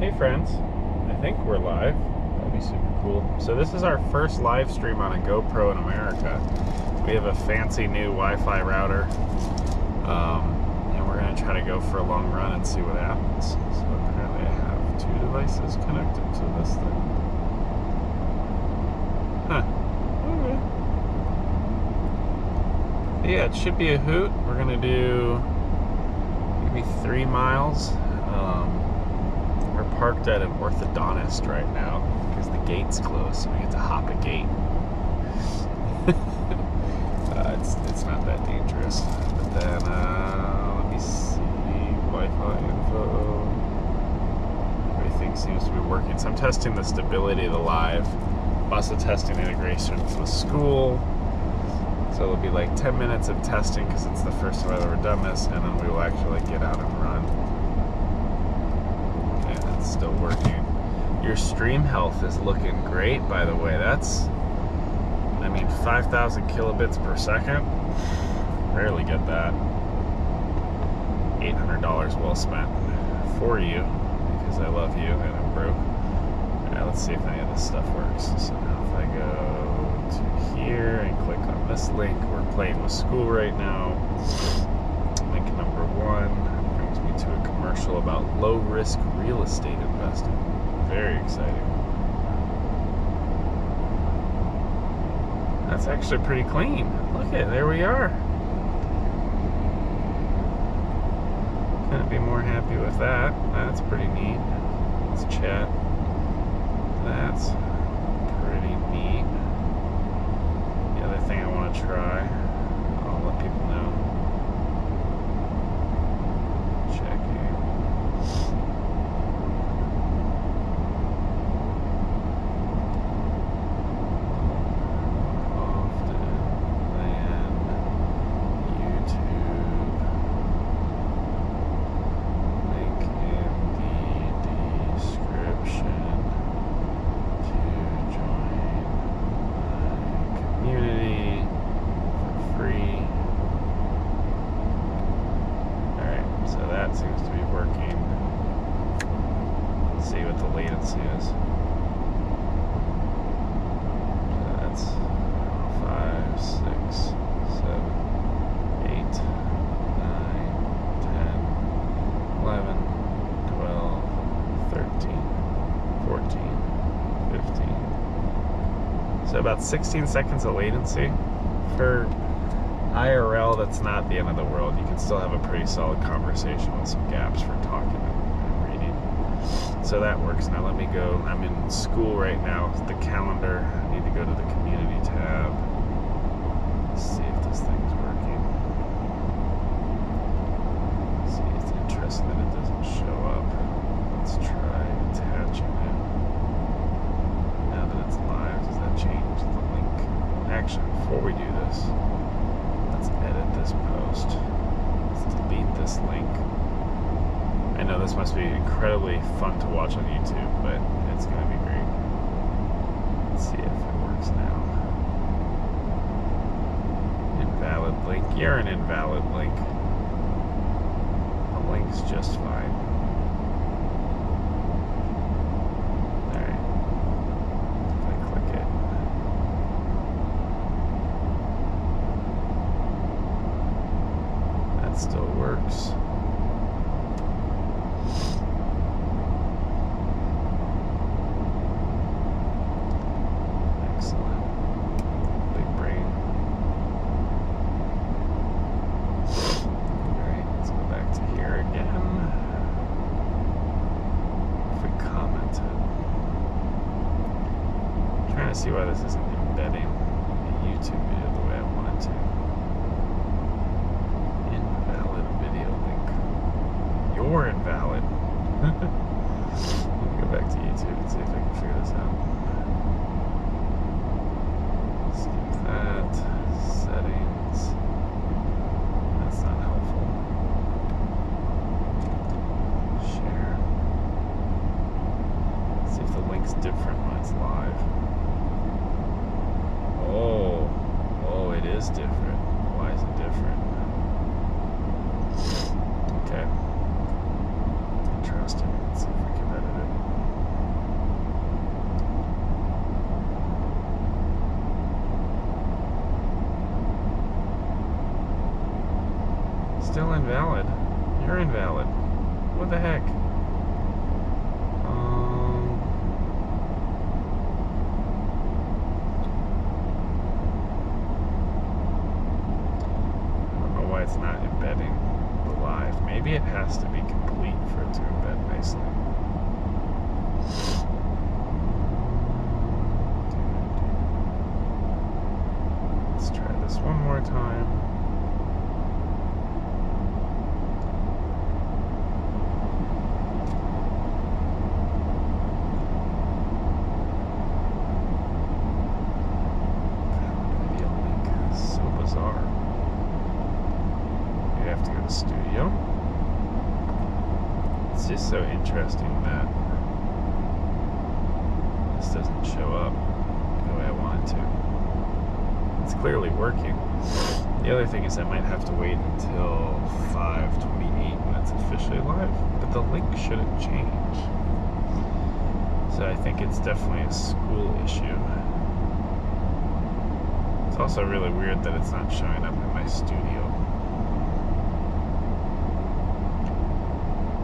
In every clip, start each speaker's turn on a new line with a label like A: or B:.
A: Hey friends, I think we're live. That'd be super cool. So this is our first live stream on a GoPro in America. We have a fancy new Wi-Fi router, and we're going to try to go for a long run and see what happens. So apparently I have two devices connected to this thing. Huh. Okay. Yeah, it should be a hoot. We're going to do maybe 3 miles. We're parked at an orthodontist right now because the gate's closed, so we get to hop a gate. It's not that dangerous. But then, let me see, Wi-Fi info. Everything seems to be working. So I'm testing the stability of the live. I'm also testing integrations with Skool. So it'll be like 10 minutes of testing because it's the first time I've ever done this, and then we will actually get out and run. Still working. Your stream health is looking great, by the way. That's, 5,000 kilobits per second. Rarely get that. $800 well spent for you because I love you and I'm broke. Alright, let's see if any of this stuff works. So now if I go to here and click on this link, we're playing with Skool right now. Link number 1 brings me to a commercial about low-risk real estate investing. Very exciting. That's actually pretty clean. Look at, there we are. Couldn't be more happy with that. That's pretty neat. Let's chat. That's pretty neat. The other thing I want to try, I'll let people know. Seems to be working. Let's see what the latency is. So that's 5, 6, 7, 8, 9, 10, 11, 12, 13, 14, 15. So about 16 seconds of latency. For IRL, that's not the end of the world. You can still have a pretty solid conversation with some gaps for talking and reading. So that works. Now let me go. I'm in Skool right now. The calendar. I need to go to the community tab. Let's see if this thing's working. Let's see, it's interesting that it doesn't show up. Let's try attaching it. Now that it's live, does that change the link? Actually, before we do this, let's edit this post. Let's delete this link. I know this must be incredibly fun to watch on YouTube, but it's going to be great. Let's see if it works now. Invalid link. You're an invalid link. The link's just fine. Alright. If I click it. Still works. Excellent. Big brain. Alright, let's go back to here again. If we commented. I'm trying to see why this isn't embedding a YouTube video the way I want it to. You're invalid. Let me go back to YouTube and see if I can figure this out. Skip that. Settings. That's not helpful. Share. Let's see if the link's different when it's live. Oh, it is different. Why is it different? Okay. Interesting. Let's see if we can edit it. invalid. You're invalid. What the heck? I don't know why it's not embedding the live. Maybe it has to be complete for it to embed nicely. Let's try this one more time. Video link. So bizarre. You have to go to Studio. It's just so interesting that this doesn't show up the way I want it to. It's clearly working. The other thing is I might have to wait until 5:28 when it's officially live, but the link shouldn't change. So I think it's definitely a Skool issue. It's also really weird that it's not showing up in my studio.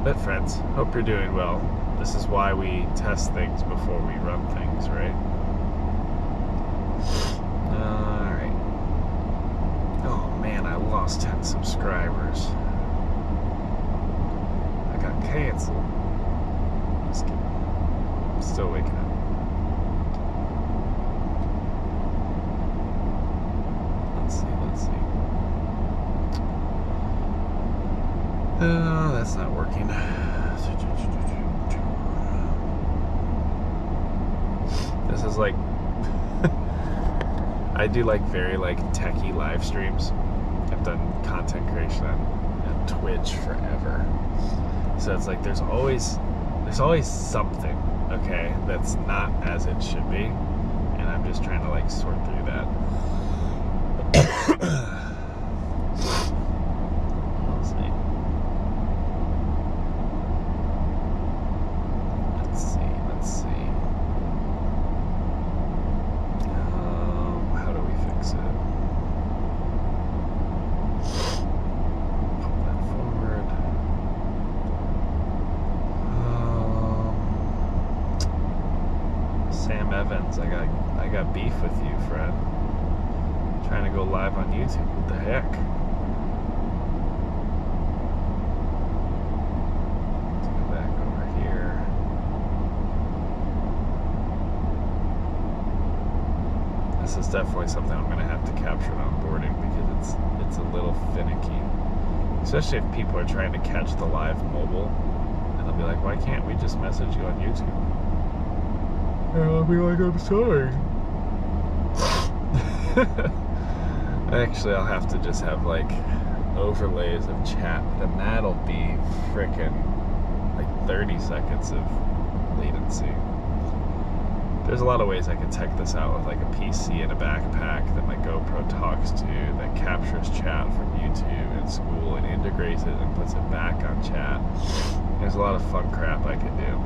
A: But friends, hope you're doing well. This is why we test things before we run things, right? Alright. Oh man, I lost 10 subscribers. I got canceled. Just kidding. I'm still waking up. Let's see. That's not working. This is like I do like very like techie live streams. I've done content creation on Twitch forever. So it's like there's always something, okay, that's not as it should be. And I'm just trying to like sort through that. Let's see. How do we fix it? Pull that forward. Sam Evans, I got beef with you, Fred. Trying to go live on YouTube. What the heck? Let's go back over here. This is definitely something I'm going to have to capture in onboarding because it's a little finicky. Especially if people are trying to catch the live mobile. And they'll be like, why can't we just message you on YouTube? And I'll be like, I'm sorry. Actually, I'll have to just have like overlays of chat, and that'll be frickin' like 30 seconds of latency. There's a lot of ways I could tech this out with like a PC and a backpack that my GoPro talks to that captures chat from YouTube and Skool and integrates it and puts it back on chat. There's a lot of fun crap I could do.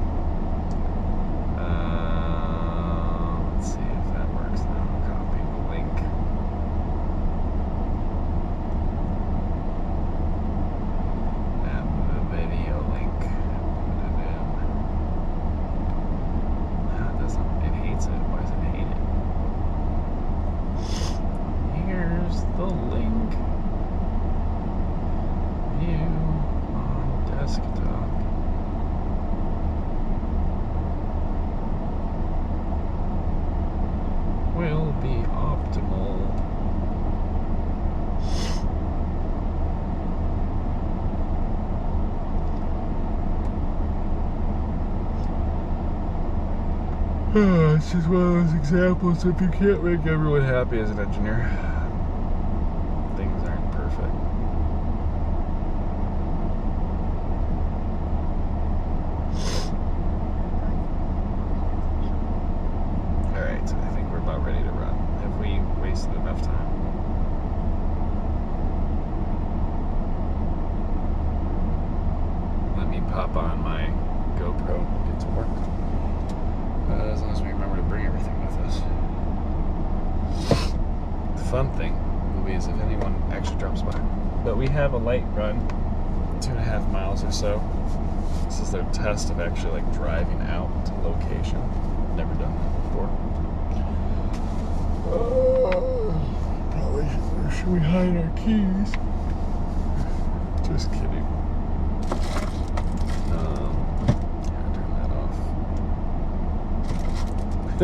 A: Let's see if that works now. Copy the link. And the video link. Put it in. No, it doesn't. It hates it. Why does it hate it? Here's the link. View on desktop. Will be optimal. It's just one of those examples. If you can't make everyone happy as an engineer, things aren't perfect. Alright, I think we're about ready to run. Have we wasted enough time? Let me pop on my GoPro and get to work. As long as we remember to bring everything with us. The fun thing will be is if anyone actually drops by. But we have a light run 2.5 miles or so. This is their test of actually like driving out to location. Never done that before. Probably should we hide our keys? Just kidding. Yeah, turn that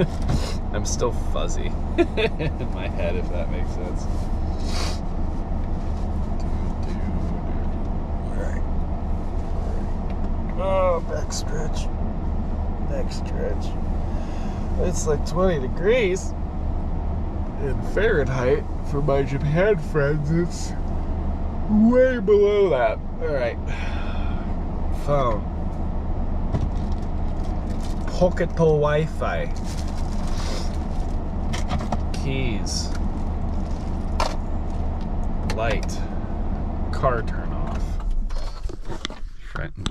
A: off. I'm still fuzzy in my head, if that makes sense. Alright. Oh, back stretch. Neck stretch. It's like 20 degrees in Fahrenheit. For my Japan friends, it's way below that. Alright. Phone. Pocket Wi-Fi. Keys. Light. Car turn off.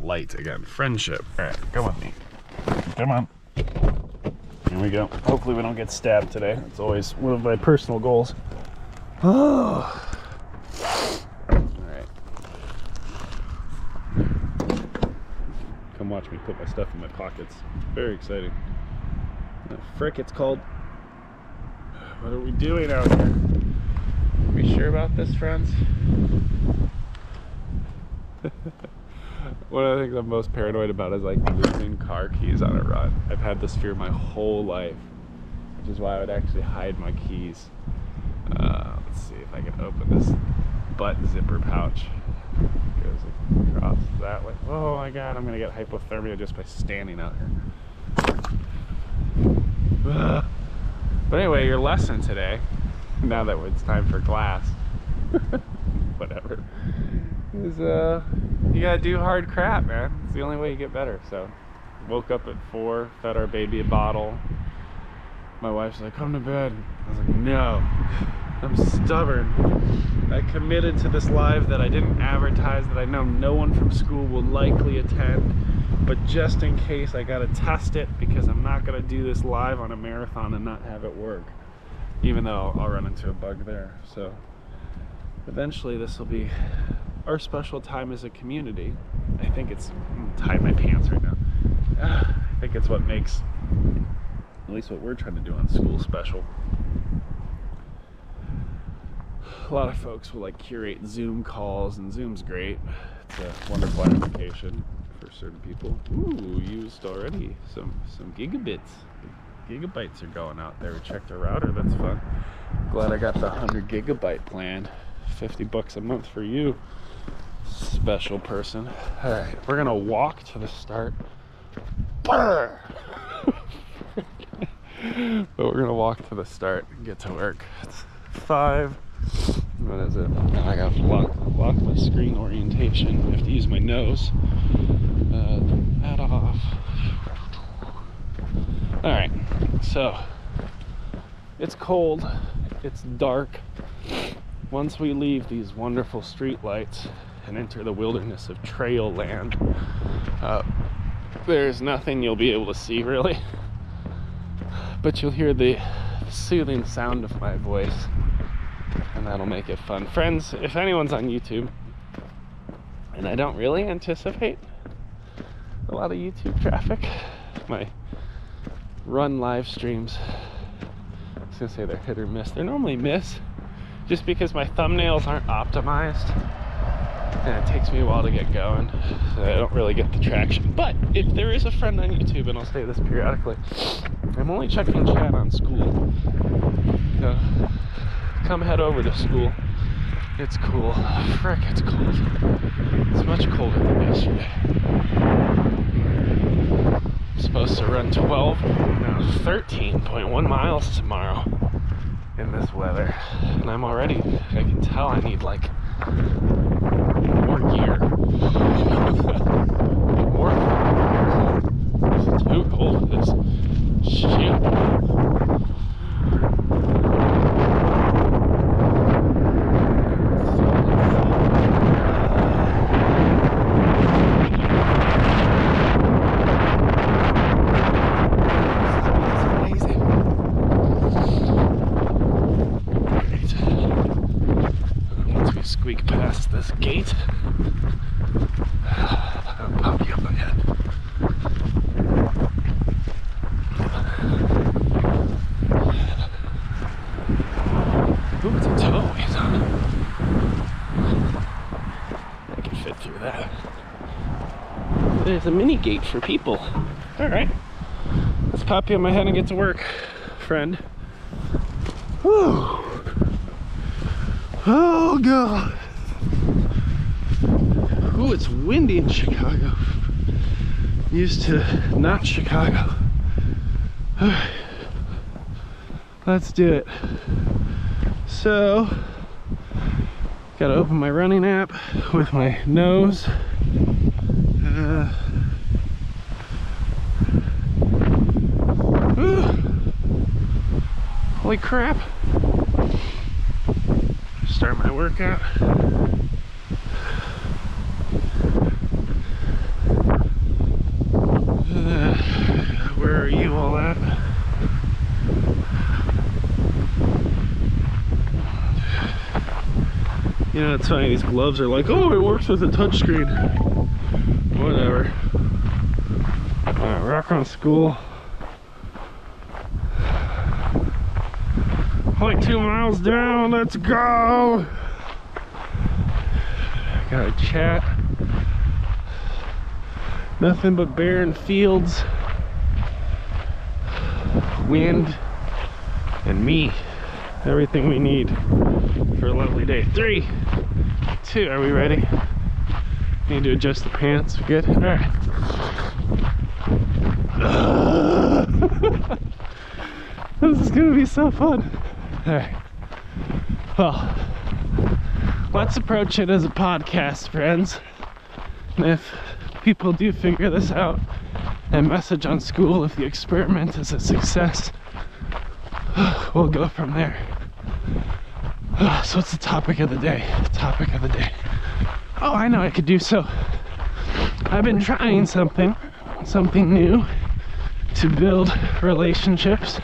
A: Light again. Friendship. Alright, come with me. Come on. Here we go. Hopefully we don't get stabbed today. It's always one of my personal goals. Oh. Alright. Come watch me put my stuff in my pockets. Very exciting. The frick it's called. What are we doing out here? Are we sure about this, friends? One of the things I'm most paranoid about is like losing car keys on a run. I've had this fear my whole life, which is why I would actually hide my keys. Let's see if I can open this butt zipper pouch. It goes across that way. Oh my god, I'm gonna get hypothermia just by standing out here. But anyway, your lesson today, now that it's time for class, whatever, is you gotta do hard crap, man. It's the only way you get better. So, woke up at 4, fed our baby a bottle. My wife's like, come to bed. I was like, no, I'm stubborn. I committed to this live that I didn't advertise, that I know no one from school will likely attend, but just in case, I gotta test it, because I'm not gonna do this live on a marathon and not have it work, even though I'll run into a bug there. So eventually this will be our special time as a community. I think it's, I'm tying my pants right now. I think it's what makes, at least what we're trying to do on Skool, special. A lot of folks will like curate Zoom calls, and Zoom's great. It's a wonderful application for certain people. Ooh, used already some gigabits. Gigabytes are going out there. We checked the router, that's fun. Glad I got the 100 gigabyte plan. $50 a month for you, special person. All right, we're gonna walk to the start. But we're gonna walk to the start and get to work. It's 5. What is it? Now I gotta lock my screen orientation. I have to use my nose. That off. Alright, so it's cold, it's dark. Once we leave these wonderful street lights and enter the wilderness of trail land, there's nothing you'll be able to see really, but you'll hear the soothing sound of my voice, and that'll make it fun. Friends, if anyone's on YouTube, and I don't really anticipate a lot of YouTube traffic, my run live streams, I was gonna say they're hit or miss. They're normally miss, just because my thumbnails aren't optimized, and it takes me a while to get going, so I don't really get the traction. But if there is a friend on YouTube, and I'll say this periodically, I'm only checking chat on Skool. So come head over to Skool. It's cool. Frick, it's cold. It's much colder than yesterday. I'm supposed to run 12, no, 13.1 miles tomorrow in this weather. And I'm already, I can tell I need like more gear. More gear. It's too cold for this shit. Squeak past this gate.
B: there's a mini gate for people. All right, let's pop you on my head and get to work, friend. Whew. Oh God. Ooh, it's windy in Chicago. Used to not Chicago. All right, let's do it. So, gotta open my running app with my nose. Holy crap. Start my workout. Where are you all at? You know, it's funny, these gloves are like, oh, it works with a touchscreen. Whatever. Alright, rock on Skool. Like 2 miles down, let's go! Got a chat. Nothing but barren fields, wind, and me. Everything we need for a lovely day. 3, 2, are we ready? Need to adjust the pants. Good? Alright. This is gonna be so fun. Alright. Well, let's approach it as a podcast, friends. And if people do figure this out and message on Skool if the experiment is a success, we'll go from there. So what's the topic of the day? Topic of the day. Oh, I know I could do so. I've been trying something new to build relationships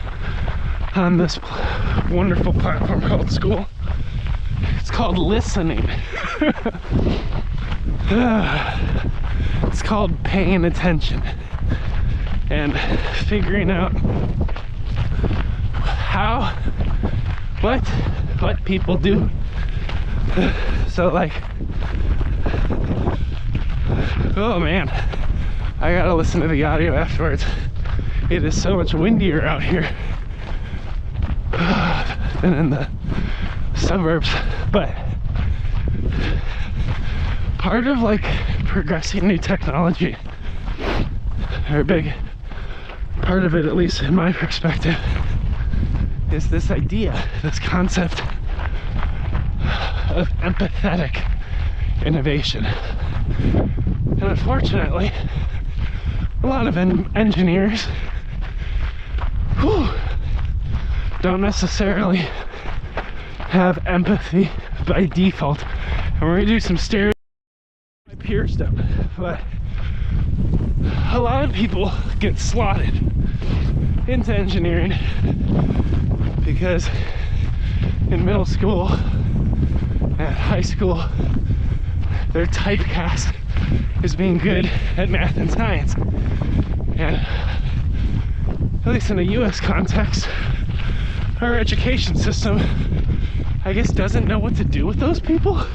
B: on this wonderful platform called Skool. It's called listening. It's called paying attention and figuring out what people do. So like, oh man, I gotta listen to the audio afterwards. It is so much windier out here than in the suburbs. But part of like progressing new technology, or a big part of it, at least in my perspective, is this idea, this concept of empathetic innovation. And unfortunately, a lot of engineers don't necessarily have empathy by default. And we're gonna do some stereotypes my peers don't, but a lot of people get slotted into engineering because in middle school and high school they're typecast as being good at math and science. And at least in a US context, our education system, I guess, doesn't know what to do with those people.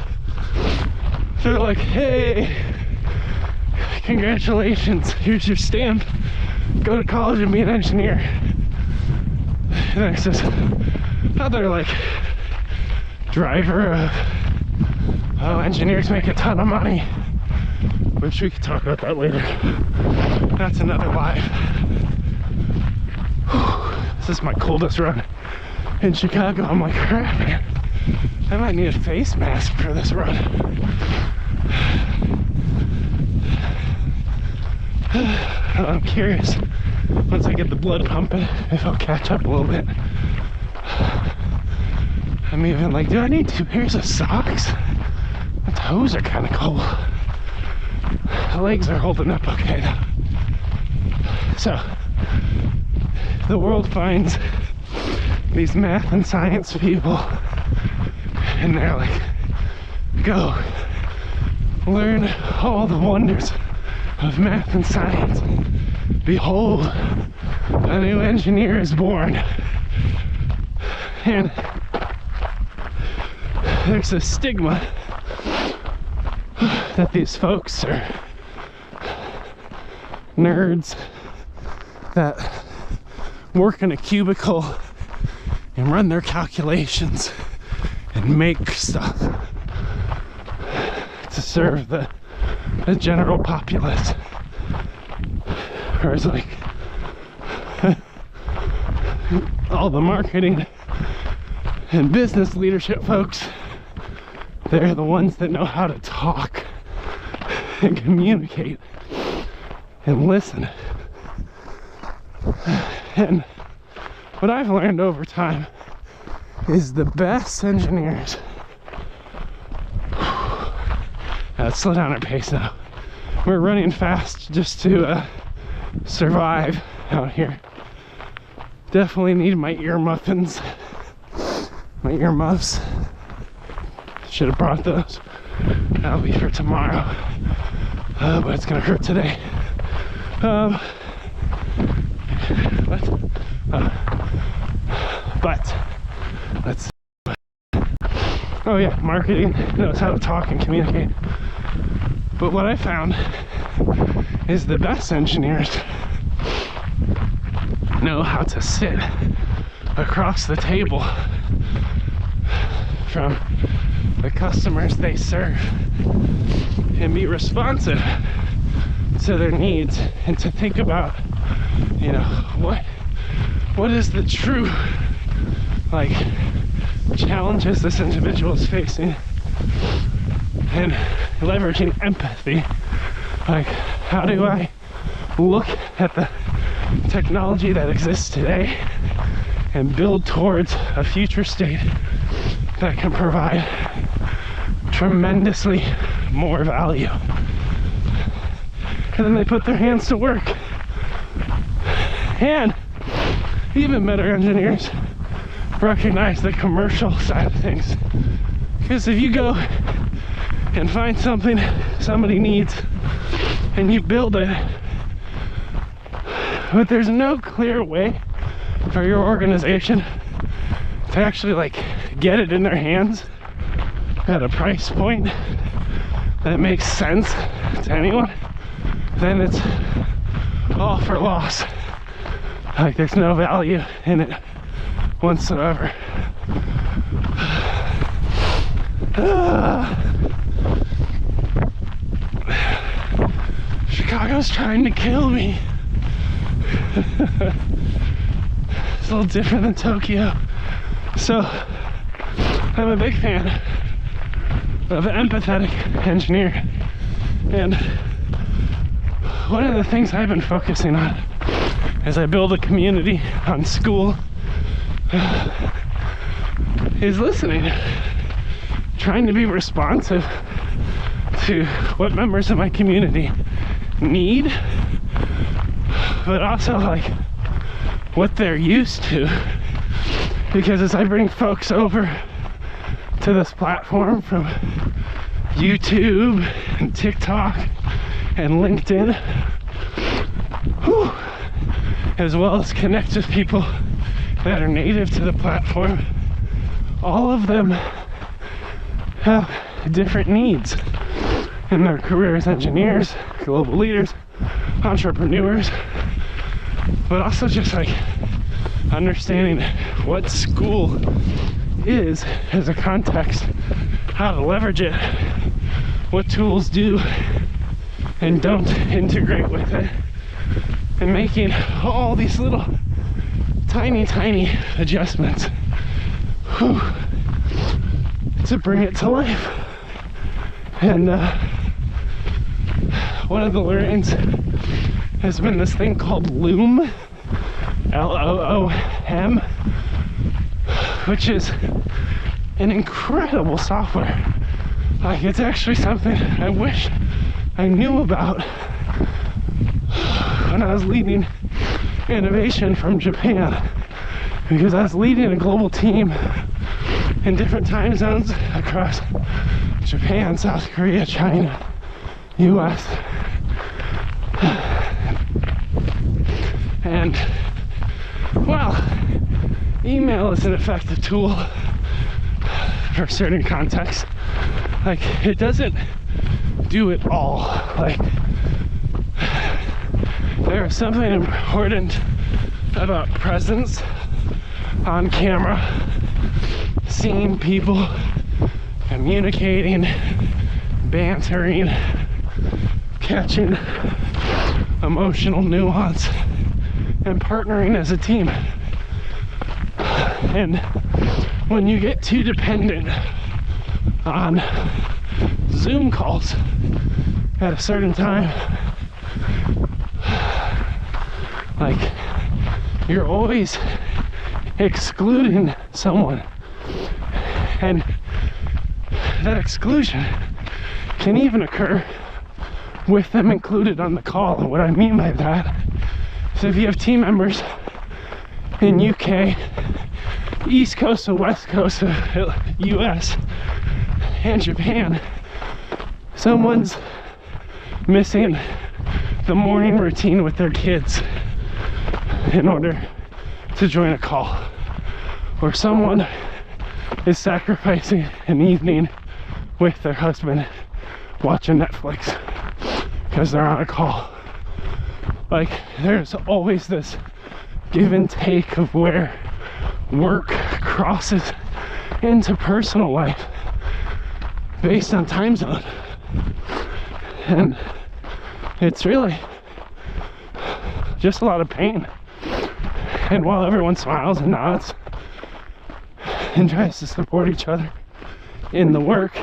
B: They're like, hey, congratulations, here's your stamp, go to college and be an engineer. And I says, other like driver of, oh, engineers make a ton of money, which we could talk about that later. That's another live. This is my coldest run in Chicago. I'm like, crap, man, I might need a face mask for this run. I'm curious, once I get the blood pumping, if I'll catch up a little bit. I'm even like, do I need 2 pairs of socks? The toes are kind of cold. The legs are holding up okay though. So, the world finds these math and science people, and they're like, go learn all the wonders of math and science. Behold, a new engineer is born. And there's a stigma that these folks are nerds that work in a cubicle and run their calculations and make stuff to serve the general populace. Whereas like all the marketing and business leadership folks, they're the ones that know how to talk and communicate and listen. And what I've learned over time is the best engineers. Let's slow down our pace now. We're running fast just to survive out here. Definitely need my ear muffins, my ear muffs. Should have brought those. That'll be for tomorrow. But it's gonna hurt today. What? But let's. Oh yeah, marketing knows how to talk and communicate. But what I found is the best engineers know how to sit across the table from the customers they serve and be responsive to their needs, and to think about, you know, what is the true like challenges this individual is facing, and leveraging empathy. Like, how do I look at the technology that exists today and build towards a future state that can provide tremendously more value? And then they put their hands to work. And even better engineers recognize the commercial side of things. Because if you go and find something somebody needs and you build it, but there's no clear way for your organization to actually like get it in their hands at a price point that makes sense to anyone, then it's all for loss. Like, there's no value in it whatsoever. Chicago's trying to kill me. It's a little different than Tokyo. So, I'm a big fan of an empathetic engineer. And one of the things I've been focusing on as I build a community on Skool is listening, trying to be responsive to what members of my community need, but also like what they're used to. Because as I bring folks over to this platform from YouTube and TikTok and LinkedIn, as well as connect with people that are native to the platform, all of them have different needs in their career as engineers, global leaders, entrepreneurs, but also just like understanding what Skool is as a context, how to leverage it, what tools do and don't integrate with it, and making all these little tiny adjustments to bring it to life. And one of the learnings has been this thing called Loom, L-O-O-M, which is an incredible software. Like, it's actually something I wish I knew about when I was leading innovation from Japan, because I was leading a global team in different time zones across Japan, South Korea, China, US. And, well, email is an effective tool for certain contexts. Like, it doesn't do it all. Like, There's something important about presence on camera, seeing people, communicating, bantering, catching emotional nuance, and partnering as a team. And when you get too dependent on Zoom calls at a certain time, like, you're always excluding someone, and that exclusion can even occur with them included on the call. And what I mean by that is, if you have team members in UK, East Coast and West Coast of US and Japan, someone's missing the morning routine with their kids in order to join a call, or someone is sacrificing an evening with their husband watching Netflix because they're on a call. Like, there's always this give and take of where work crosses into personal life based on time zone. And it's really just a lot of pain. And while everyone smiles and nods and tries to support each other in the work,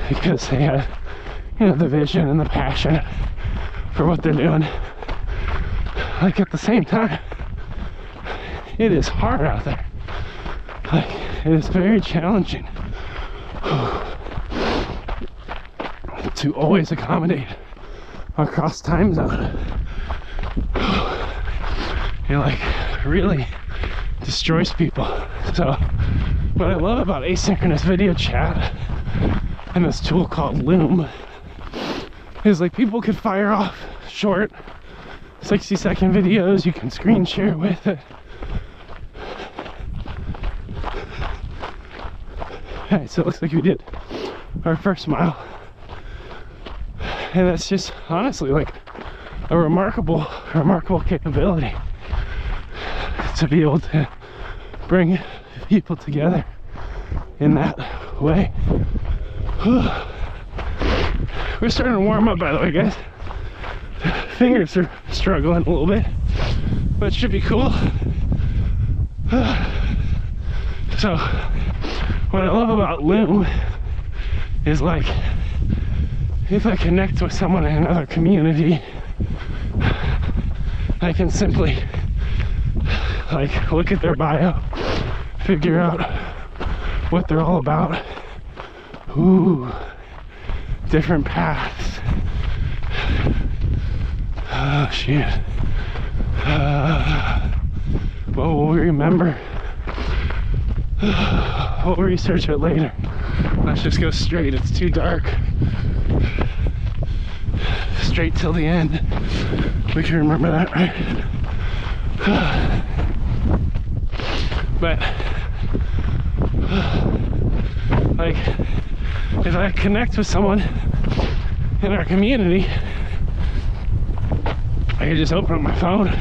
B: because they have, you know, the vision and the passion for what they're doing, like, at the same time, it is hard out there. Like, it is very challenging to always accommodate across time zone. It, like, really destroys people. So what I love about asynchronous video chat and this tool called Loom is, like, people can fire off short 60-second videos. You can screen share with it. Alright, so it looks like we did our first mile, and that's just honestly like a remarkable capability to be able to bring people together in that way. We're starting to warm up, by the way, guys. Fingers are struggling a little bit, but it should be cool. So what I love about Loom is, like, if I connect with someone in another community, I can simply, like, look at their bio, figure out what they're all about. Ooh, different paths. Oh, shit. What will we remember? We'll research it later. Let's just go straight. It's too dark. Straight till the end. We can remember that, right? But, like, if I connect with someone in our community, I can just open up my phone,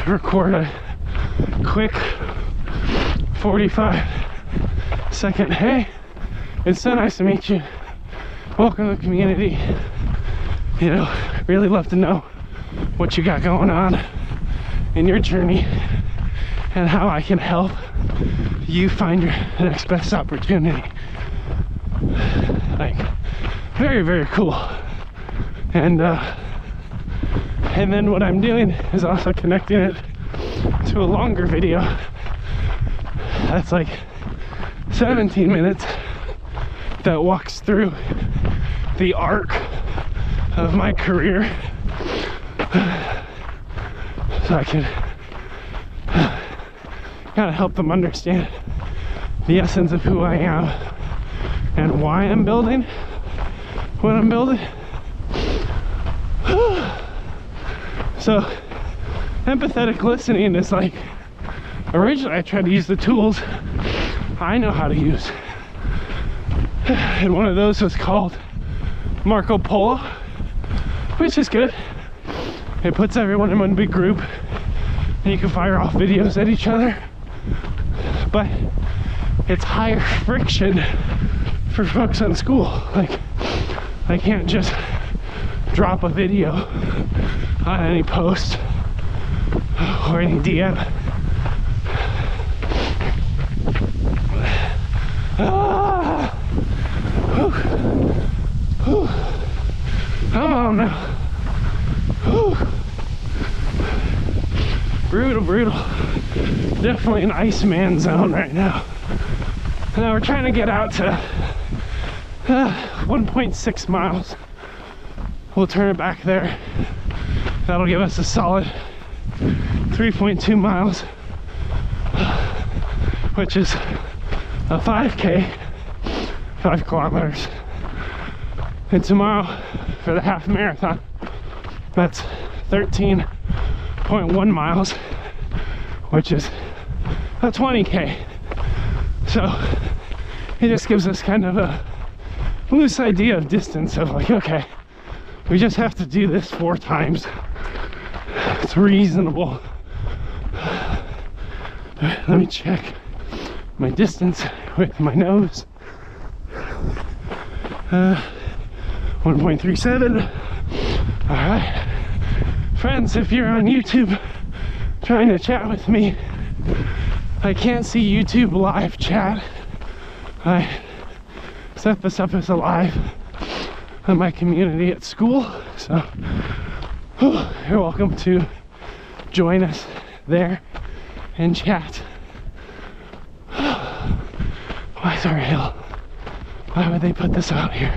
B: record a quick 45-second, hey, it's so nice to meet you, welcome to the community, you know, really love to know what you got going on in your journey and how I can help you find your next best opportunity. Like, very, very cool. And then what I'm doing is also connecting it to a longer video that's like 17 minutes that walks through the arc of my career, so I can kind of help them understand the essence of who I am and why I'm building what I'm building. So empathetic listening is, like, originally I tried to use the tools I know how to use, and one of those was called Marco Polo, which is good. it puts everyone in one big group and you can fire off videos at each other, but it's higher friction for folks on Skool. Like, I can't just drop a video on any post or any DM. Come on now. Brutal. Definitely an Iceman zone right now. Now we're trying to get out to 1.6 miles. We'll turn it back there. That'll give us a solid 3.2 miles, which is a 5K, 5 kilometers. And tomorrow for the half marathon, that's 13.1 miles, which is a 20K. So it just gives us kind of a loose idea of distance of like, okay, we just have to do this 4 times. It's reasonable. Let me check my distance with my nose. 1.37. All right, friends, if you're on YouTube trying to chat with me, I can't see YouTube live chat. I set this up as a live on my community at Skool, so you're welcome to join us there and chat. Why is there a hill? Why would they put this out here?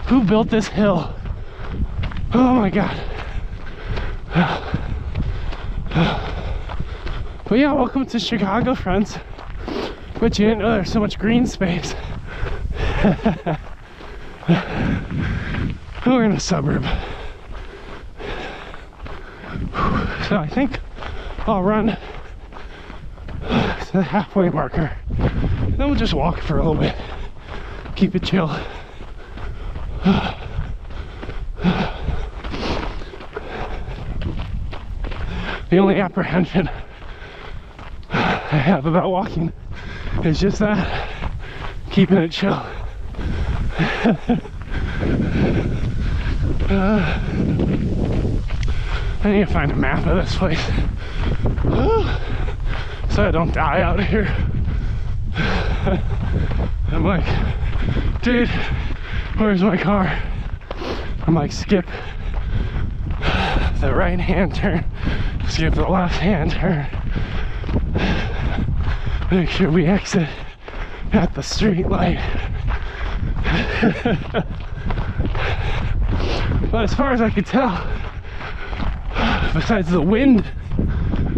B: Who built this hill? Oh my god. But yeah, welcome to Chicago, friends. But you didn't know there's so much green space. We're in a suburb. So I think I'll run to the halfway marker. Then we'll just walk for a little bit. Keep it chill. The only apprehension I have about walking is just that, keeping it chill. I need to find a map of this place so I don't die out here. I'm like, dude, where's my car? I'm like, skip the right hand turn, skip the left hand turn, make sure we exit at the street light. But as far as I could tell, besides the wind,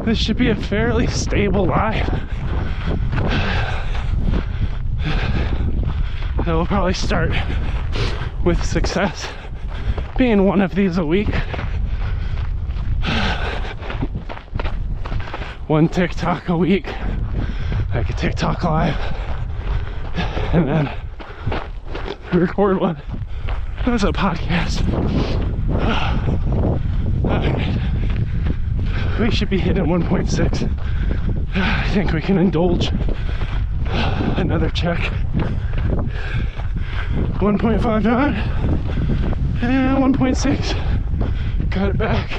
B: this should be a fairly stable life. So we'll probably start with success being one of these a week. One TikTok a week, like a TikTok live, and then record one as a podcast. We should be hitting 1.6. I think we can indulge another check. 1.5 down and 1.6. Got it back.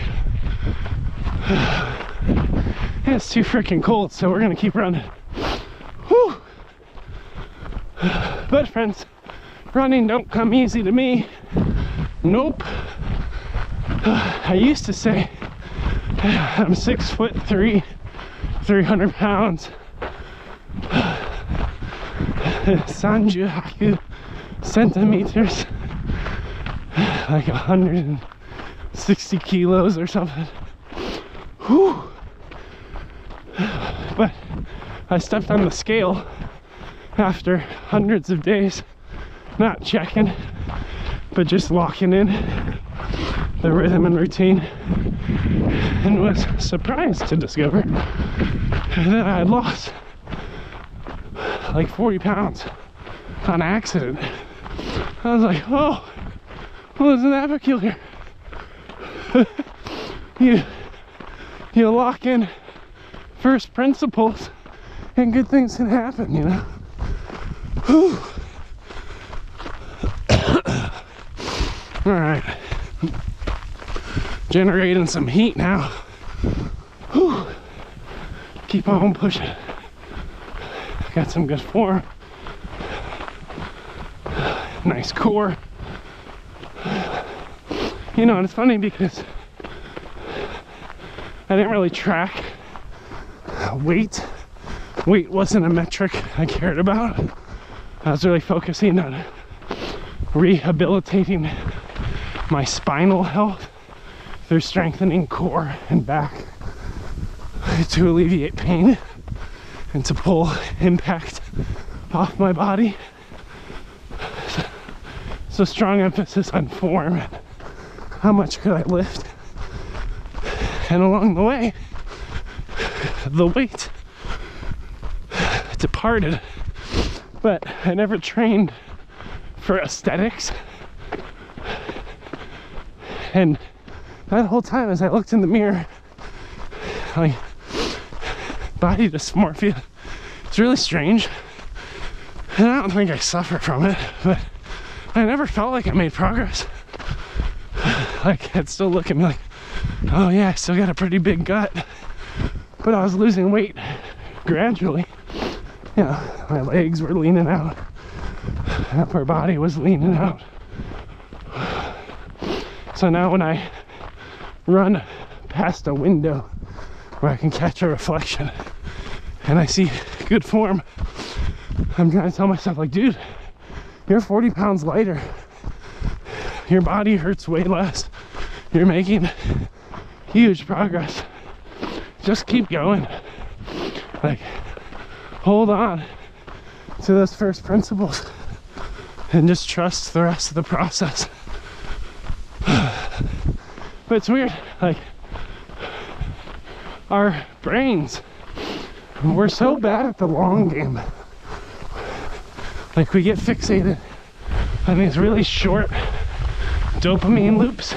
B: And it's too freaking cold, so we're gonna keep running. Whew. But friends, running don't come easy to me. Nope. I used to say I'm 6'3", 300 pounds. Sanju Haku centimeters, like 160 kilos or something. Whew. But I stepped on the scale after hundreds of days not checking, but just locking in the rhythm and routine, and was surprised to discover that I had lost like 40 pounds on accident. I was like, oh, Well, isn't that peculiar? you lock in first principles and good things can happen, you know? Whew. All right, generating some heat now. Whew. Keep on pushing. Got some good form. Nice core. You know, and it's funny because I didn't really track weight. Weight wasn't a metric I cared about. I was really focusing on rehabilitating my spinal health through strengthening core and back to alleviate pain and to pull impact off my body. So strong emphasis on form. How much could I lift? And along the way, the weight departed, but I never trained for aesthetics. And that whole time as I looked in the mirror, like, body dysmorphia, it's really strange. And I don't think I suffer from it, but I never felt like I made progress. Like, I'd still look at me like, oh yeah, I still got a pretty big gut. But I was losing weight gradually. You know, my legs were leaning out. Upper body was leaning out. So now when I run past a window where I can catch a reflection and I see good form, I'm trying to tell myself, like, dude, you're 40 pounds lighter. Your body hurts way less. You're making huge progress. Just keep going. Like, hold on to those first principles and just trust the rest of the process. But it's weird, like, our brains, we're so bad at the long game. Like, we get fixated on these really short dopamine loops.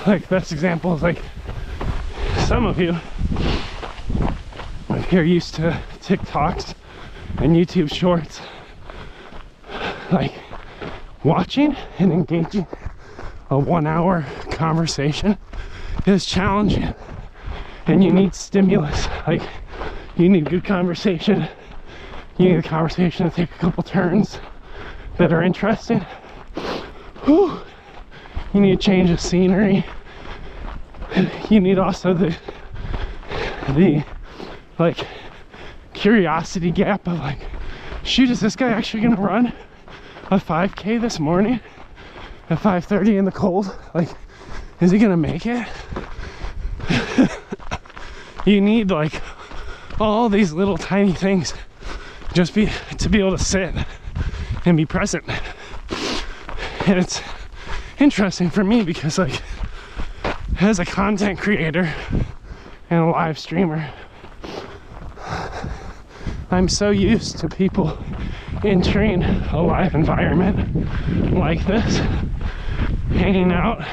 B: Like, best example is, like, some of you, if you're used to TikToks and YouTube shorts, like, watching and engaging a 1 hour conversation is challenging, and you need stimulus. Like, you need good conversation. You need a conversation to take a couple turns that are interesting. Whew. You need a change of scenery. You need also the like, curiosity gap of, like, shoot, is this guy actually gonna run a 5K this morning at 5:30 in the cold? Like, is he gonna make it? You need, like, all these little tiny things just to be able to sit and be present. And it's interesting for me because, like, as a content creator and a live streamer, I'm so used to people entering a live environment like this, hanging out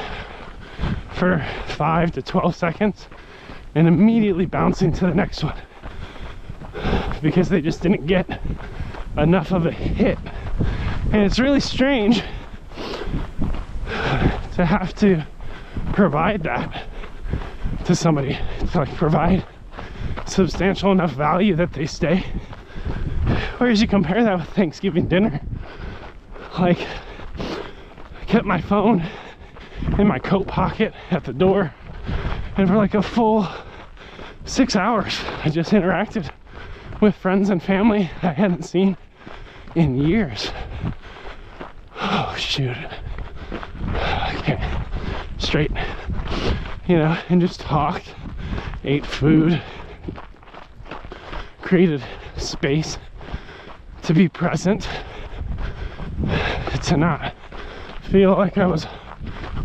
B: for 5 to 12 seconds and immediately bouncing to the next one because they just didn't get enough of a hit. And it's really strange to have to provide that to somebody, to, like, provide substantial enough value that they stay. Whereas you compare that with Thanksgiving dinner, like, I kept my phone in my coat pocket at the door, and for like a full 6 hours I just interacted with friends and family I hadn't seen in years. Oh shoot. Okay, straight, you know, and just talked, ate food, created space to be present, to not feel like I was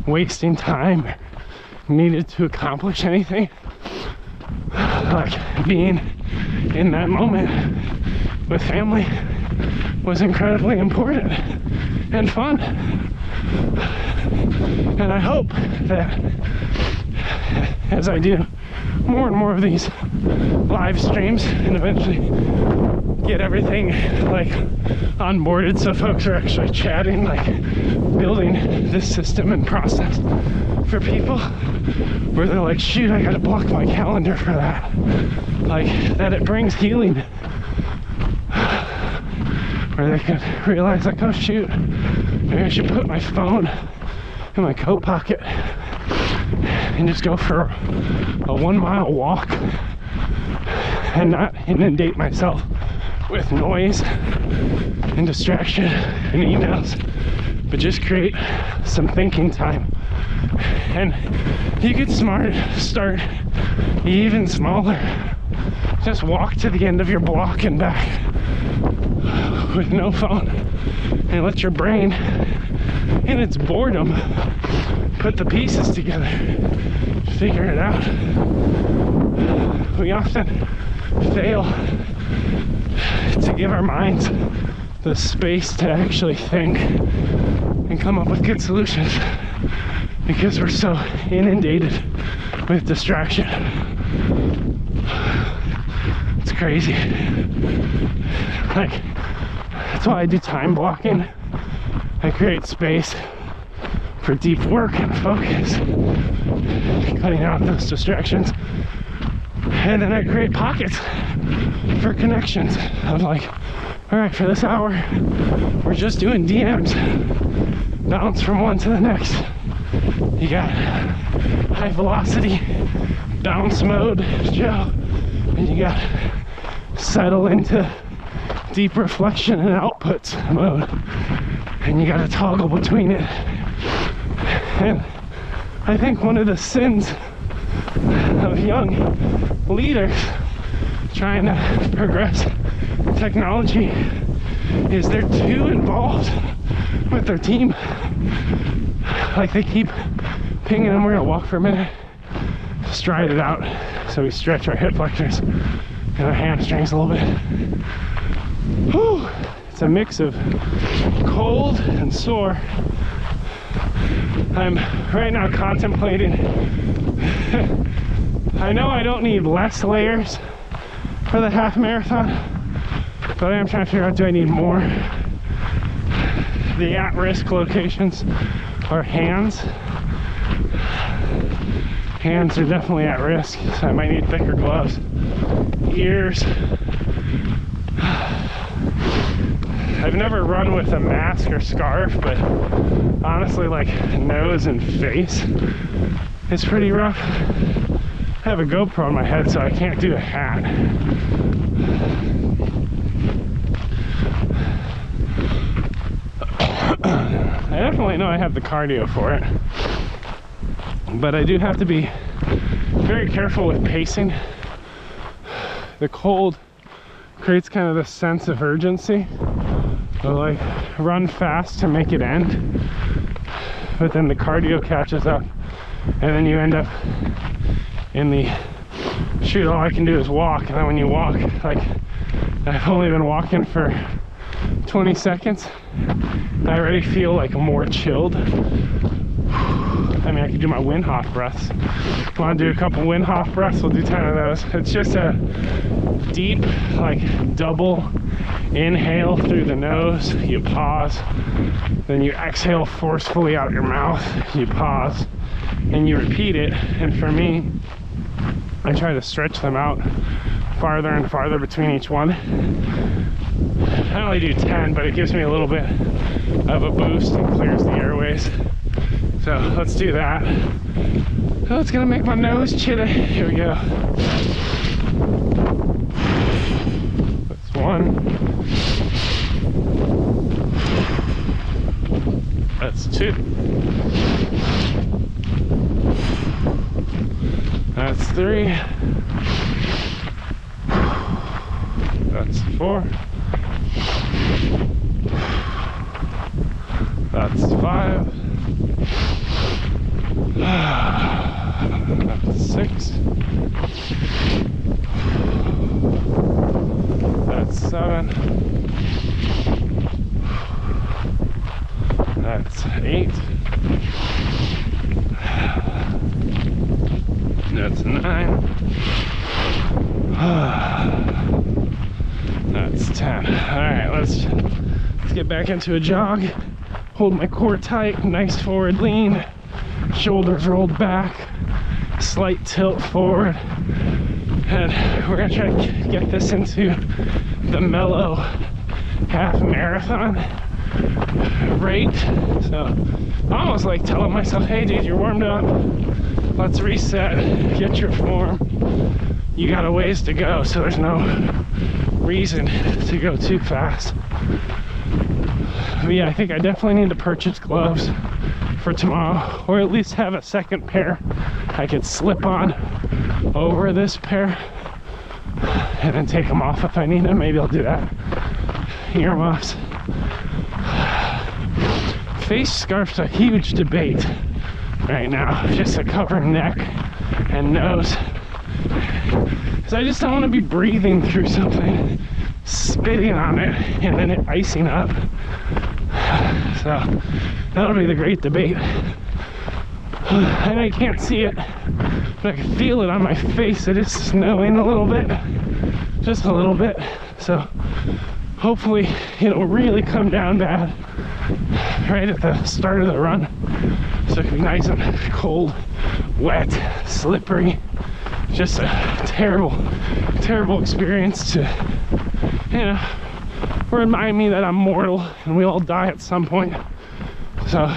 B: wasting time or needed to accomplish anything. Like, being in that moment with family was incredibly important and fun. And I hope that as I do more and more of these live streams and eventually get everything like onboarded so folks are actually chatting, like building this system and process for people where they're like, shoot, I gotta block my calendar for that. Like that it brings healing. Where they can realize like, oh shoot, maybe I should put my phone in my coat pocket and just go for a 1 mile walk and not inundate myself with noise and distraction and emails, but just create some thinking time. And you could start even smaller. Just walk to the end of your block and back with no phone and let your brain in its boredom put the pieces together, figure it out. We often fail to give our minds the space to actually think and come up with good solutions because we're so inundated with distraction. It's crazy. Like, that's why I do time blocking. I create space for deep work and focus, cutting out those distractions. And then I create pockets for connections. I'm like, all right, for this hour, we're just doing DMs. Bounce from one to the next. You got high velocity, bounce mode, Joe. And you got settle into deep reflection and outputs mode. And you got to toggle between it. And I think one of the sins of young leaders trying to progress technology is they're too involved with their team. Like they keep pinging them, we're gonna walk for a minute, stride it out so we stretch our hip flexors and our hamstrings a little bit. Whew. It's a mix of cold and sore. I'm right now contemplating. I know I don't need less layers for the half marathon, but I am trying to figure out, do I need more? The at-risk locations are hands. Hands are definitely at risk, so I might need thicker gloves. Ears. I've never run with a mask or scarf, but honestly, like nose and face is pretty rough. I have a GoPro on my head, so I can't do a hat. I definitely know I have the cardio for it, but I do have to be very careful with pacing. The cold creates kind of this sense of urgency. So like run fast to make it end, but then the cardio catches up and then you end up in the shoot, all I can do is walk. And then when you walk, like I've only been walking for 20 seconds, I already feel like more chilled. I mean, I could do my Wim Hof breaths. Want to do a couple Wim Hof breaths? We'll do 10 of those. It's just a deep, like double inhale through the nose, you pause, then you exhale forcefully out your mouth, you pause, and you repeat it. And for me, I try to stretch them out farther and farther between each one. I only do 10, but it gives me a little bit of a boost and clears the airways. So let's do that. Oh, it's gonna make my nose chilly. Here we go. That's one. That's two. That's three. That's four. That's five. That's six. That's seven. That's 8. That's 9. That's 10. Alright, let's get back into a jog. Hold my core tight, nice forward lean, shoulders rolled back, slight tilt forward. And we're gonna try to get this into the mellow half marathon rate. So almost like telling myself, hey dude, you're warmed up, let's reset, get your form. You got a ways to go, so there's no reason to go too fast. But yeah, I think I definitely need to purchase gloves for tomorrow, or at least have a second pair I could slip on over this pair and then take them off if I need them. Maybe I'll do that. Earmuffs. Face scarf's a huge debate right now, just to cover neck and nose, because I just don't want to be breathing through something, spitting on it, and then it icing up. So that'll be the great debate. And I can't see it, but I can feel it on my face. It is snowing a little bit, just a little bit. So hopefully it'll really come down bad right at the start of the run, so it can be nice and cold, wet, slippery. Just a terrible experience to, you know, remind me that I'm mortal and we all die at some point. So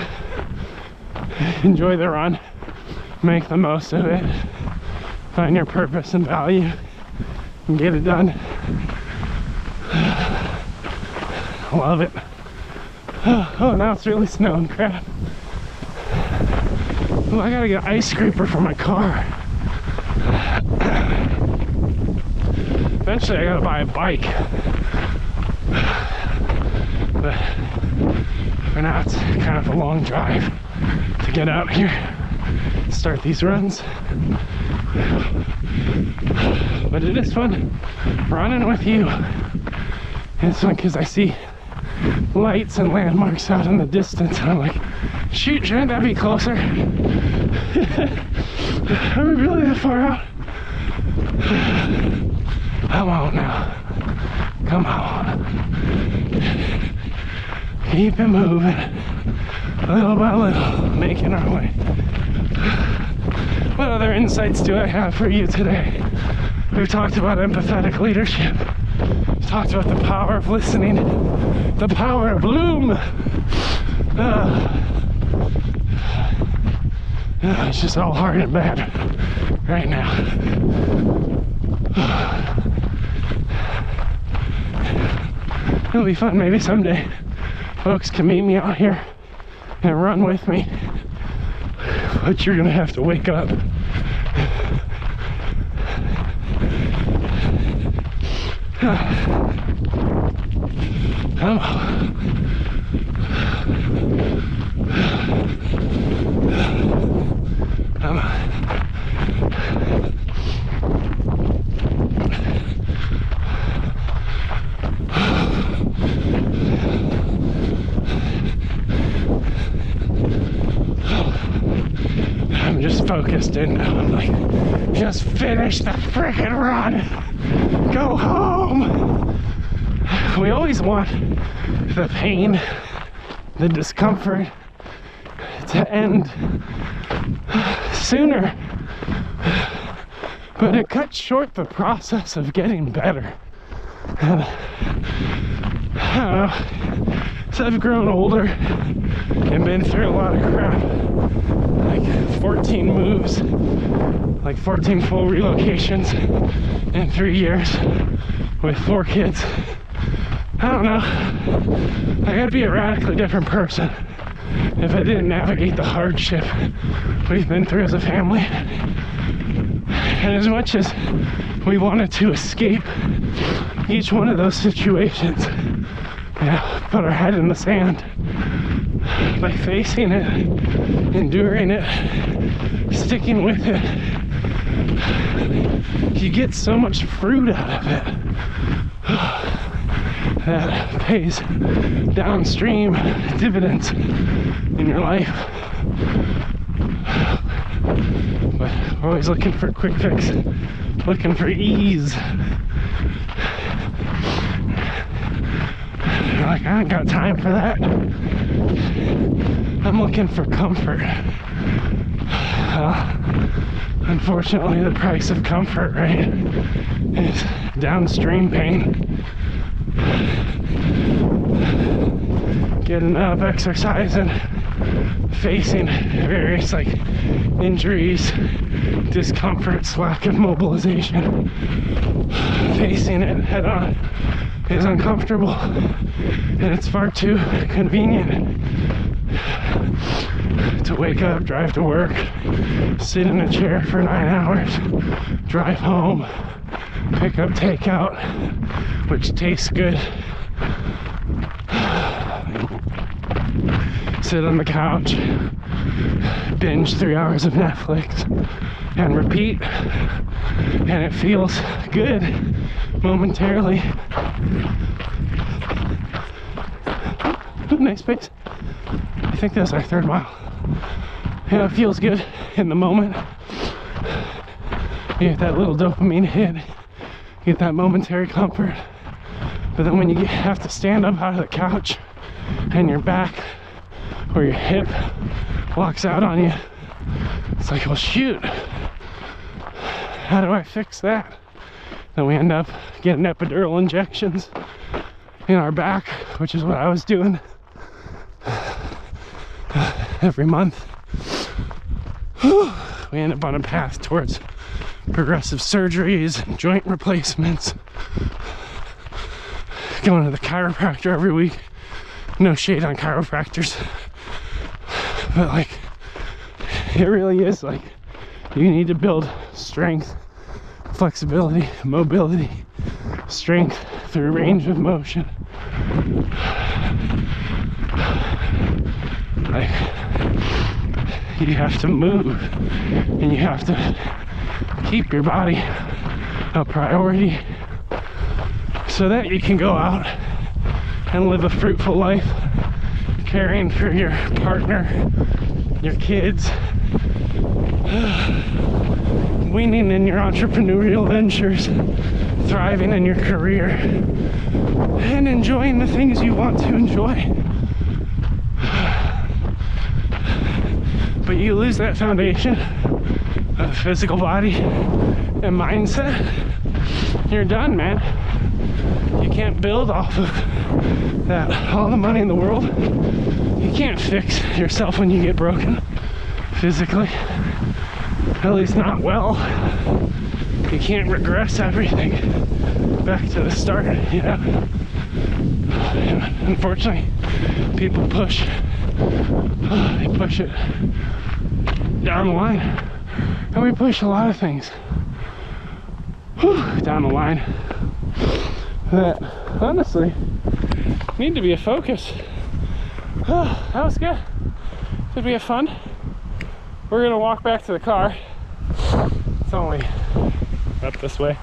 B: enjoy the run, make the most of it, find your purpose and value, and get it done. Love it. Oh, now it's really snowing, crap. Oh, I gotta get an ice scraper for my car. Eventually I gotta buy a bike. But for now it's kind of a long drive to get out here, start these runs. But it is fun running with you. It's fun because I see lights and landmarks out in the distance and I'm like, shoot, shouldn't that be closer? Are we really that far out? Come on now. Come on. Keep it moving. Little by little, making our way. What other insights do I have for you today? We've talked about empathetic leadership. We've talked about the power of listening. The power of bloom. It's just all hard and bad right now. It'll be fun. Maybe someday folks can meet me out here and run with me. But you're gonna have to wake up. Come on. Come on. I'm just focused in now. I'm like, just finish the frickin' run. Go home. We always want the pain, the discomfort to end sooner, but it cuts short the process of getting better. I don't know, so I've grown older and been through a lot of crap, like 14 moves, like 14 full relocations in 3 years with 4 kids. I don't know, I gotta be a radically different person if I didn't navigate the hardship we've been through as a family. And as much as we wanted to escape each one of those situations, put our head in the sand by facing it, enduring it, sticking with it, you get so much fruit out of it. that pays downstream dividends in your life. But we're always looking for a quick fix, looking for ease. You're like, I ain't got time for that. I'm looking for comfort. Unfortunately, the price of comfort, right, is downstream pain. Getting up, exercising, facing various like injuries, discomforts, lack of mobilization, facing it head on is uncomfortable, and it's far too convenient to wake up, drive to work, sit in a chair for 9 hours, drive home, pick up takeout, which tastes good, sit on the couch, binge 3 hours of Netflix, and repeat, and it feels good momentarily. Ooh, nice space. I think that's our 3rd mile. Yeah, it feels good in the moment. You get that little dopamine hit, you get that momentary comfort, but then when you have to stand up out of the couch and your back or your hip locks out on you, it's like, well shoot, how do I fix that? Then we end up getting epidural injections in our back, which is what I was doing every month. We end up on a path towards progressive surgeries, joint replacements, going to the chiropractor every week. No shade on chiropractors, but like, it really is like, you need to build strength, flexibility, mobility, strength through range of motion. Like, you have to move, and you have to keep your body a priority so that you can go out and live a fruitful life, caring for your partner, your kids, winning in your entrepreneurial ventures, thriving in your career, and enjoying the things you want to enjoy. But you lose that foundation of the physical body and mindset, you're done, man. You can't build off of that, all the money in the world. You can't fix yourself when you get broken physically, at least not well. You can't regress everything back to the start, you know. And unfortunately, people push it down the line, and we push a lot of things down the line that honestly need to be a focus. That was good. Did we have fun? We're gonna walk back to the car. It's only up this way,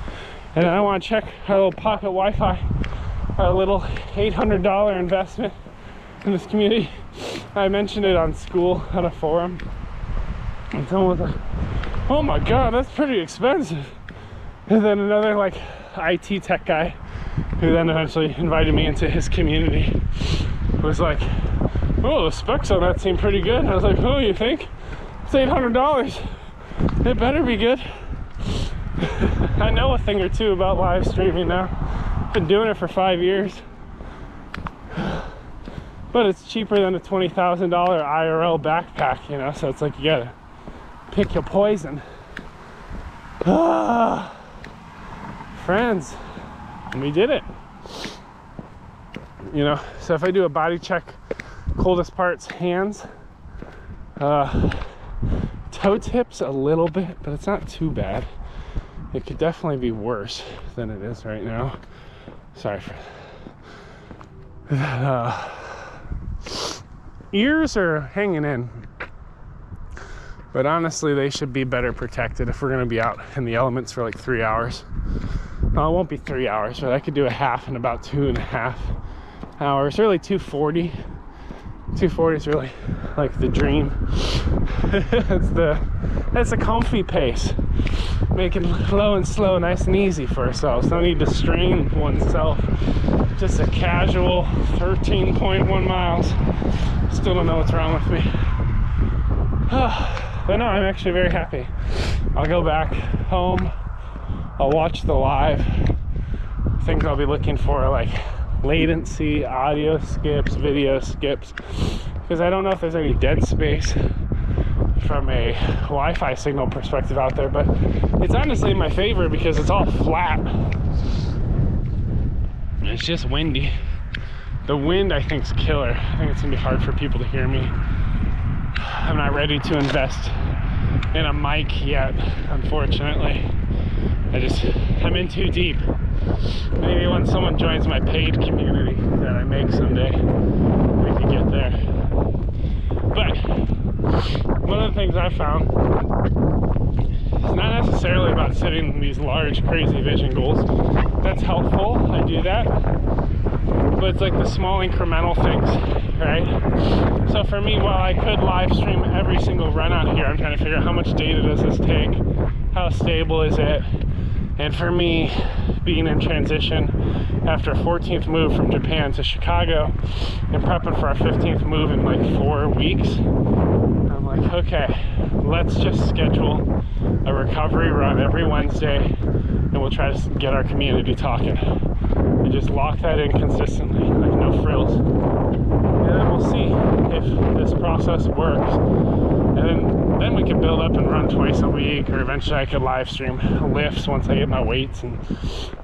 B: and I want to check our little pocket Wi-Fi, our little $800 investment in this community. I mentioned it on Skool on a forum, and someone was like, oh my god, that's pretty expensive. And then another like IT tech guy, who then eventually invited me into his community, was like, oh, the specs on that seem pretty good. And I was like, oh, you think? It's $800. It better be good. I know a thing or two about live streaming now. Been doing it for 5 years. But it's cheaper than a $20,000 IRL backpack, you know, so it's like you gotta pick your poison. Friends, we did it. You know, so if I do a body check, coldest parts, hands, toe tips a little bit, but it's not too bad. It could definitely be worse than it is right now. Sorry for that. Ears are hanging in, but honestly they should be better protected if we're going to be out in the elements for like 3 hours. Well, it won't be 3 hours, but I could do a half in about 2.5 hours. Really 240. 240 is really like the dream. That's a comfy pace. Make it low and slow, nice and easy for ourselves. No need to strain oneself. Just a casual 13.1 miles. Still don't know what's wrong with me. But no, I'm actually very happy. I'll go back home. I'll watch the live. Things I'll be looking for, like latency, audio skips, video skips, because I don't know if there's any dead space from a Wi-Fi signal perspective out there, but it's honestly my favorite because it's all flat. It's just windy. The wind, I think, is killer. I think it's gonna be hard for people to hear me. I'm not ready to invest in a mic yet, unfortunately. I'm in too deep. Maybe when someone joins my paid community that I make someday, we could get there. But one of the things I found, it's not necessarily about setting these large, crazy vision goals. That's helpful, I do that. But it's like the small incremental things, right? So for me, while I could live stream every single run out here, I'm trying to figure out how much data does this take? How stable is it? And for me, being in transition after a 14th move from Japan to Chicago and prepping for our 15th move in like 4 weeks, I'm like, okay, let's just schedule a recovery run every Wednesday and we'll try to get our community talking. And just lock that in consistently, like no frills. And then we'll see if this process works. And then we can build up and run twice a week, or eventually I could live stream lifts once I get my weights. And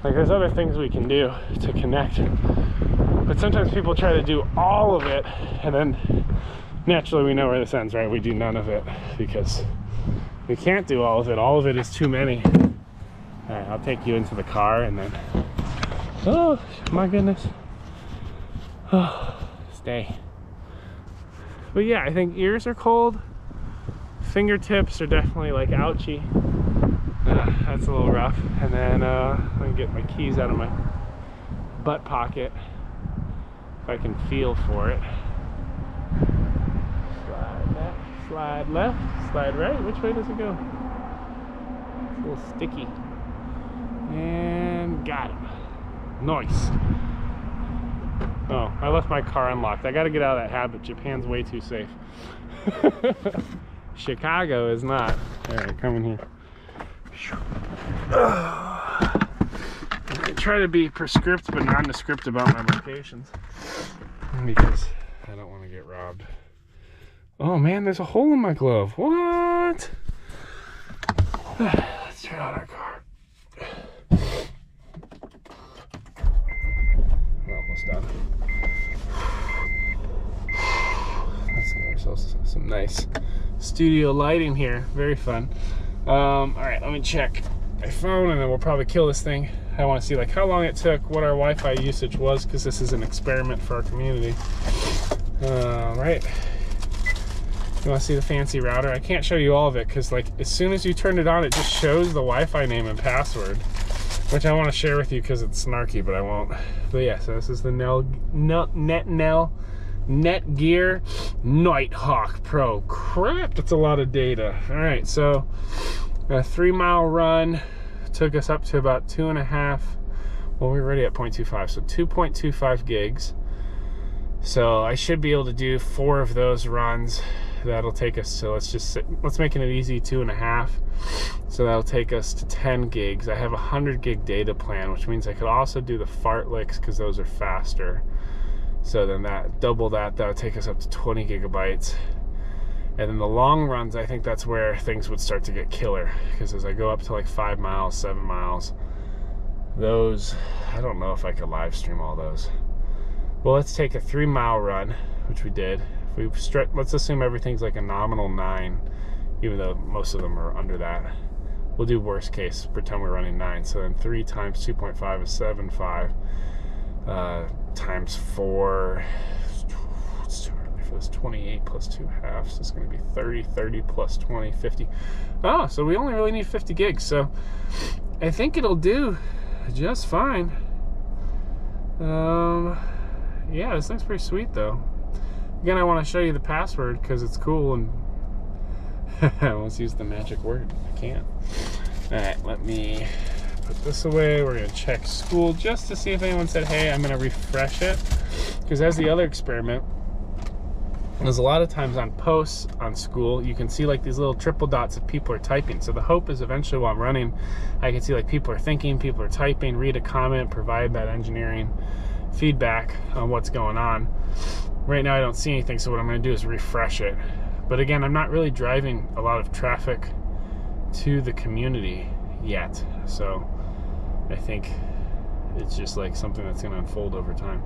B: like there's other things we can do to connect. But sometimes people try to do all of it, and then naturally we know where this ends, right? We do none of it because we can't do all of it. All of it is too many. All right, I'll take you into the car and then, oh my goodness. Oh, stay. But yeah, I think ears are cold. Fingertips are definitely like ouchy. That's a little rough. And then I'm gonna get my keys out of my butt pocket if I can feel for it. Slide left, slide left, slide right. Which way does it go? It's a little sticky. And got him. Nice. Oh, I left my car unlocked. I gotta get out of that habit. Japan's way too safe. Chicago is not. All right, come in here. I try to be prescriptive but nondescript about my locations because I don't want to get robbed. Oh man, there's a hole in my glove. What? Let's turn on our car. We're almost done. Let's get ourselves some nice studio lighting here. Very fun. All right, let me check my phone and then we'll probably kill this thing. I want to see like how long it took, what our Wi-Fi usage was, because this is an experiment for our community. All right. You want to see the fancy router? I can't show you all of it because like as soon as you turn it on, it just shows the Wi-Fi name and password, which I want to share with you because it's snarky, but I won't. But yeah, so this is the Netgear Nighthawk Pro. Crap, that's a lot of data. All right, so a 3-mile run took us up to about 2.5. Well, we're already at 0.25, so 2.25 gigs. So I should be able to do 4 of those runs. That'll take us to, let's make it easy, 2.5. So that'll take us to 10 gigs. I have a 100 gig data plan, which means I could also do the fartlicks because those are faster. So then that'll take us up to 20 gigabytes. And then the long runs, I think that's where things would start to get killer. Because as I go up to like 5 miles, 7 miles, those, I don't know if I could live stream all those. Well, let's take a 3-mile run, which we did. If we let's assume everything's like a nominal 9, even though most of them are under that. We'll do worst case, pretend we're running 9. So then 3 times 2.5 is 7.5. Times 4, it's too early for this, 28 plus 2 halves, it's going to be 30, 30 plus 20, 50. Oh, so we only really need 50 gigs, so I think it'll do
A: just fine. Yeah, this thing's pretty sweet though. Again, I want to show you the password because it's cool, and let's use the magic word. I can't. Alright, let me put this away. We're going to check Skool just to see if anyone said, hey, I'm going to refresh it. Because as the other experiment, there's a lot of times on posts on Skool, you can see like these little triple dots of people are typing. So the hope is eventually while I'm running, I can see like people are thinking, people are typing, read a comment, provide that engineering feedback on what's going on. Right now I don't see anything, so what I'm going to do is refresh it. But again, I'm not really driving a lot of traffic to the community yet. So I think it's just like something that's going to unfold over time.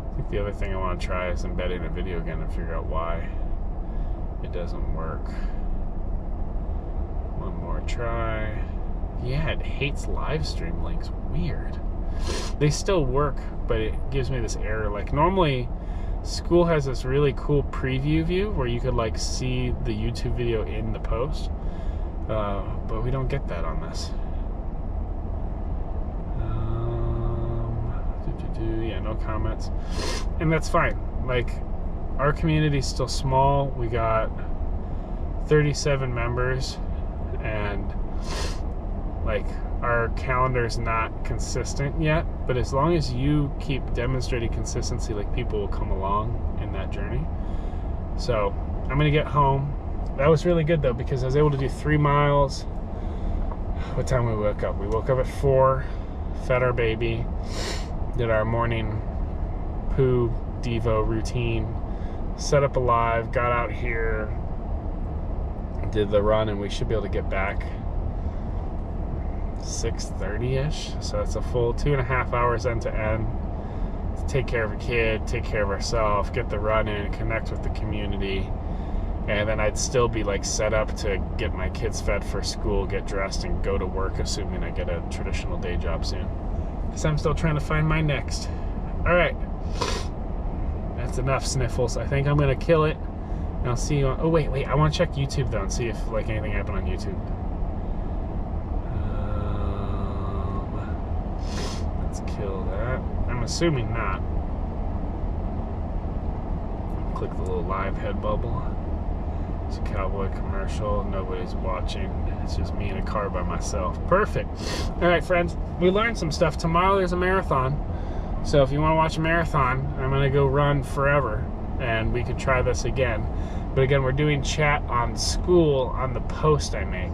A: I think the other thing I want to try is embedding a video again and figure out why it doesn't work. One more try. Yeah, it hates live stream links. Weird. They still work, but it gives me this error. Like normally Skool has this really cool preview view where you could like see the YouTube video in the post, but we don't get that on this. Yeah, no comments, and that's fine. Like, our community is still small. We got 37 members, and like our calendar is not consistent yet, but as long as you keep demonstrating consistency, like people will come along in that journey. So I'm gonna get home. That was really good though, because I was able to do 3 miles. What time we woke up? We woke up at 4, fed our baby, did our morning poo devo routine, set up a live, got out here, did the run, and we should be able to get back 6:30-ish. So it's a full 2.5 hours end to end to take care of a kid, take care of ourselves, get the run in, connect with the community, and then I'd still be like set up to get my kids fed for school, get dressed, and go to work, assuming I get a traditional day job soon. Because I'm still trying to find my next. Alright, that's enough sniffles. I think I'm gonna kill it, and I'll see you on, oh wait, I want to check YouTube though and see if like anything happened on YouTube. Let's kill that. I'm assuming not. Click the little live head bubble. It's a cowboy commercial. Nobody's watching. It's just me in a car by myself. Perfect. All right, friends. We learned some stuff. Tomorrow there's a marathon. So if you want to watch a marathon, I'm going to go run forever. And we could try this again. But again, we're doing chat on Skool on the post I make.